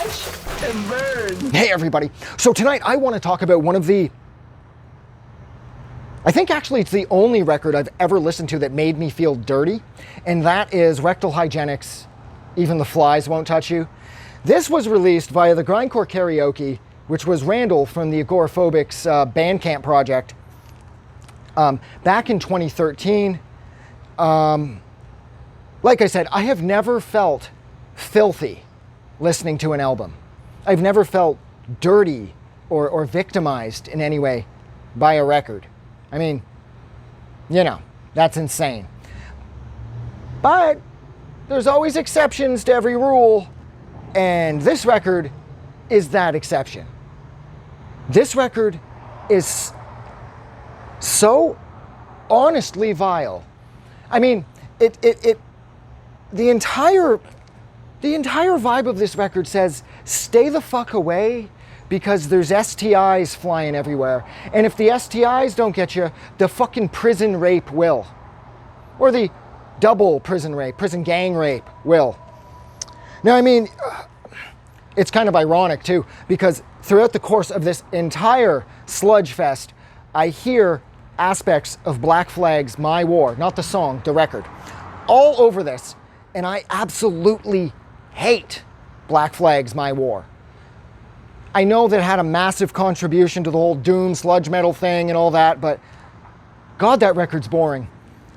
Watch and burn. Hey everybody. So tonight I want to talk about one of the, I think actually it's the only record I've ever listened to that made me feel dirty, and that is Rectal Hygienics, Even the Flies Won't Touch You. This was released via the Grindcore Karaoke, which was Randall from the Agoraphobics Bandcamp project, back in 2013. Like I said, I have never felt filthy listening to an album. I've never felt dirty or victimized in any way by a record. I mean, you know, that's insane. But there's always exceptions to every rule, and this record is that exception. This record is so honestly vile. I mean, the entire vibe of this record says, stay the fuck away because there's STIs flying everywhere. And if the STIs don't get you, the fucking prison rape will. Or the double prison gang rape will. Now, I mean, it's kind of ironic too, because throughout the course of this entire sludge fest, I hear aspects of Black Flag's My War, not the song, the record, all over this. And I absolutely hate Black Flag's My War. I know that it had a massive contribution to the whole doom sludge metal thing and all that, but God, that record's boring.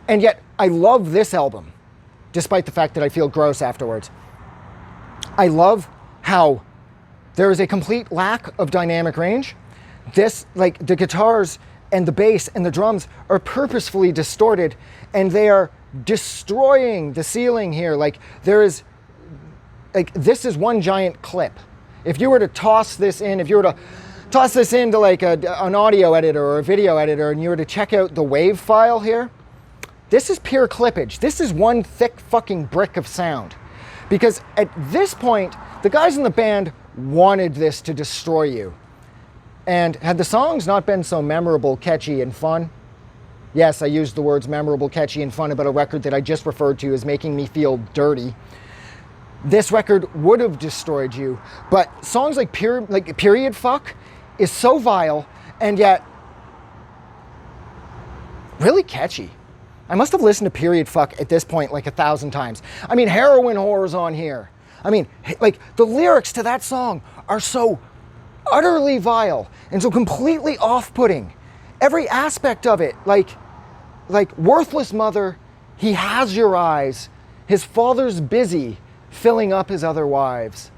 And yet I love this album, despite the fact that I feel gross afterwards. I love how there is a complete lack of dynamic range. This, like, the guitars and the bass and the drums are purposefully distorted, and they are destroying the ceiling here. Like, there is, like, this is one giant clip. If you were to toss this in, into like an audio editor or a video editor, and you were to check out the wave file here, this is pure clippage. This is one thick fucking brick of sound. Because at this point, the guys in the band wanted this to destroy you. And had the songs not been so memorable, catchy, and fun, yes, I used the words memorable, catchy, and fun about a record that I just referred to as making me feel dirty, this record would have destroyed you. But songs like Period Fuck is so vile and yet really catchy. I must have listened to Period Fuck at this point like 1,000 times. I mean, Heroin Whore's on here. I mean, like, the lyrics to that song are so utterly vile and so completely off-putting. Every aspect of it, like worthless mother, he has your eyes, his father's busy filling up his other wives.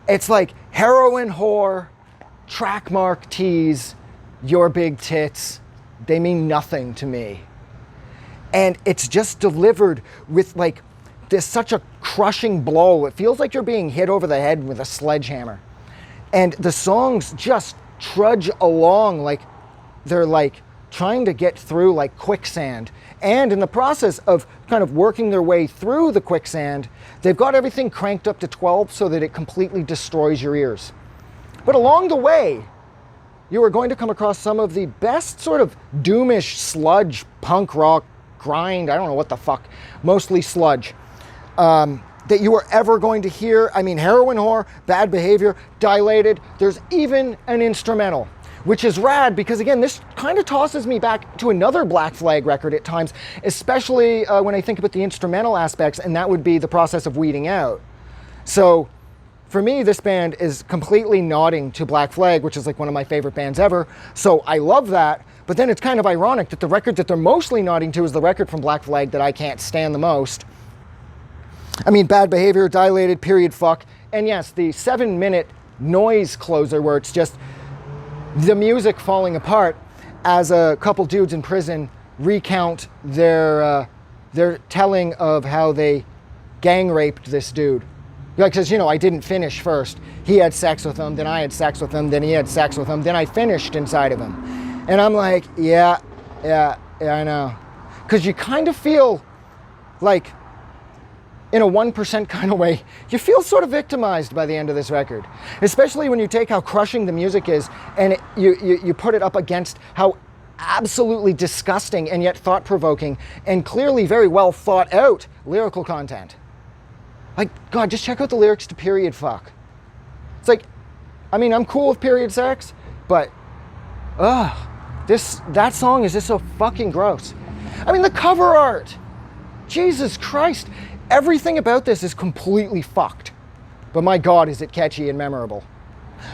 It's like heroin whore, track mark tease, your big tits, they mean nothing to me. And it's just delivered with like this such a crushing blow. It feels like you're being hit over the head with a sledgehammer. And the songs just trudge along like they're like trying to get through like quicksand. And in the process of kind of working their way through the quicksand, they've got everything cranked up to 12 so that it completely destroys your ears. But along the way, you are going to come across some of the best sort of doomish sludge, punk rock, grind, I don't know what the fuck, mostly sludge, that you are ever going to hear. I mean, Heroin Whore, Bad Behavior, Dilated, there's even an instrumental, which is rad because, again, this kind of tosses me back to another Black Flag record at times, especially when I think about the instrumental aspects, and that would be The Process of Weeding Out. So for me, this band is completely nodding to Black Flag, which is like one of my favorite bands ever. So I love that, but then it's kind of ironic that the record that they're mostly nodding to is the record from Black Flag that I can't stand the most. I mean, Bad Behavior, Dilated, Period Fuck, and yes, the 7-minute noise closer where it's just the music falling apart as a couple dudes in prison recount their telling of how they gang raped this dude. Because, you know, I didn't finish first. He had sex with him, then I had sex with him, then he had sex with him, then I finished inside of him. And I'm like, yeah, I know. Because you kind of feel like, in a 1% kind of way, you feel sort of victimized by the end of this record. Especially when you take how crushing the music is and you put it up against how absolutely disgusting and yet thought-provoking and clearly very well thought out lyrical content. Like, God, just check out the lyrics to Period Fuck. It's like, I mean, I'm cool with period sex, but, that song is just so fucking gross. I mean, the cover art, Jesus Christ, everything about this is completely fucked. But my God, is it catchy and memorable.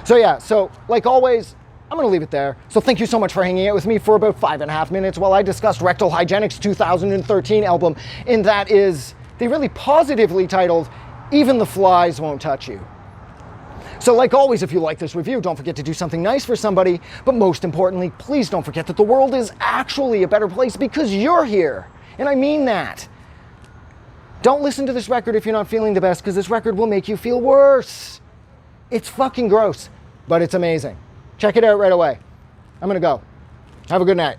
So yeah, so like always, I'm gonna leave it there. So thank you so much for hanging out with me for about 5.5 minutes while I discussed Rectal Hygienics' 2013 album, and that is the really positively titled, Even the Flies Won't Touch You. So like always, if you like this review, don't forget to do something nice for somebody, but most importantly, please don't forget that the world is actually a better place because you're here, and I mean that. Don't listen to this record if you're not feeling the best, because this record will make you feel worse. It's fucking gross, but it's amazing. Check it out right away. I'm gonna go. Have a good night.